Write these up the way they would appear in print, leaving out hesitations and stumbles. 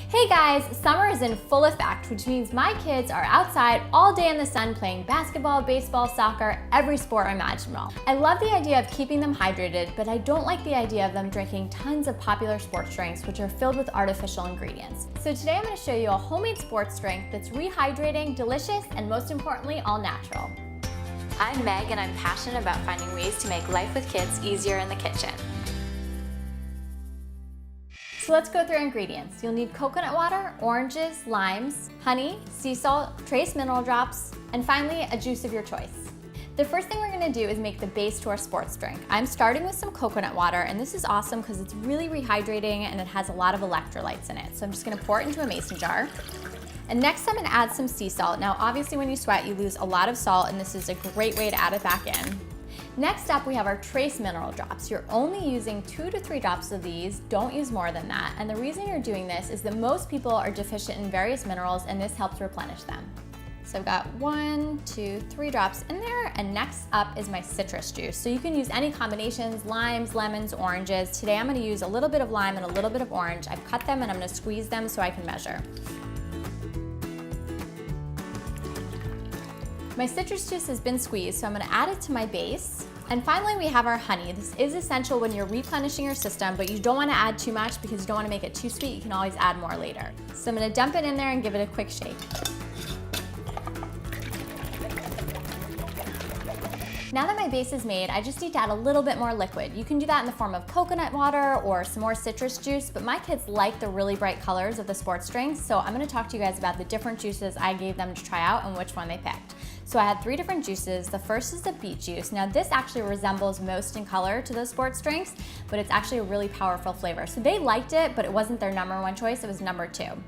Hey guys, summer is in full effect, which means my kids are outside all day in the sun playing basketball, baseball, soccer, every sport imaginable. I love the idea of keeping them hydrated, but I don't like the idea of them drinking tons of popular sports drinks, which are filled with artificial ingredients. So today I'm going to show you a homemade sports drink that's rehydrating, delicious, and most importantly, all natural. I'm Meg, and I'm passionate about finding ways to make life with kids easier in the kitchen. So let's go through ingredients. You'll need coconut water, oranges, limes, honey, sea salt, trace mineral drops, and finally, a juice of your choice. The first thing we're gonna do is make the base to our sports drink. I'm starting with some coconut water, and this is awesome because it's really rehydrating and it has a lot of electrolytes in it. So I'm just gonna pour it into a mason jar. And next I'm gonna add some sea salt. Now obviously when you sweat, you lose a lot of salt, and this is a great way to add it back in. Next up, we have our trace mineral drops. You're only using 2 to 3 drops of these. Don't use more than that. And the reason you're doing this is that most people are deficient in various minerals, and this helps replenish them. So I've got 1, 2, 3 drops in there, and next up is my citrus juice. So you can use any combinations, limes, lemons, oranges. Today I'm gonna use a little bit of lime and a little bit of orange. I've cut them and I'm gonna squeeze them so I can measure. My citrus juice has been squeezed, so I'm gonna add it to my base. And finally, we have our honey. This is essential when you're replenishing your system, but you don't wanna add too much because you don't wanna make it too sweet. You can always add more later. So I'm gonna dump it in there and give it a quick shake. Now that my base is made, I just need to add a little bit more liquid. You can do that in the form of coconut water or some more citrus juice, but my kids like the really bright colors of the sports drinks, so I'm gonna talk to you guys about the different juices I gave them to try out and which one they picked. So I had 3 different juices. The first is the beet juice. Now this actually resembles most in color to those sports drinks, but it's actually a really powerful flavor. So they liked it, but it wasn't their #1 choice, it was #2.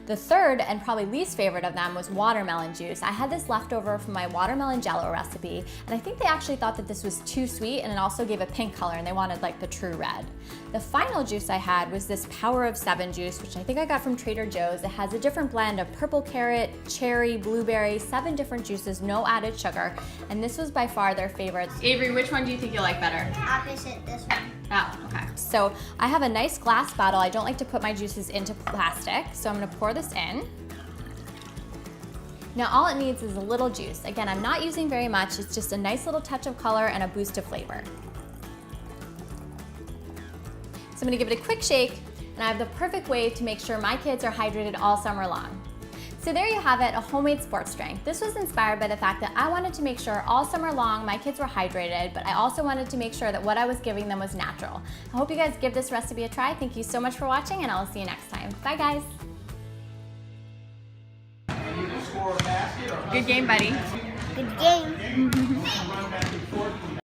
The third and probably least favorite of them was watermelon juice. I had this left over from my watermelon jello recipe, and I think they actually thought that this was too sweet, and it also gave a pink color, and they wanted like the true red. The final juice I had was this Power of 7 juice, which I think I got from Trader Joe's. It has a different blend of purple carrot, cherry, blueberry, 7 different juices, no added sugar, and this was by far their favorite. Avery, which one do you think you like better? Opposite this one. Oh, okay. So I have a nice glass bottle. I don't like to put my juices into plastic, so I'm gonna pour this in. Now all it needs is a little juice. Again, I'm not using very much. It's just a nice little touch of color and a boost of flavor. So I'm gonna give it a quick shake, and I have the perfect way to make sure my kids are hydrated all summer long. So there you have it, a homemade sports drink. This was inspired by the fact that I wanted to make sure all summer long my kids were hydrated, but I also wanted to make sure that what I was giving them was natural. I hope you guys give this recipe a try. Thank you so much for watching, and I'll see you next time. Bye guys. Good game, buddy. Good game.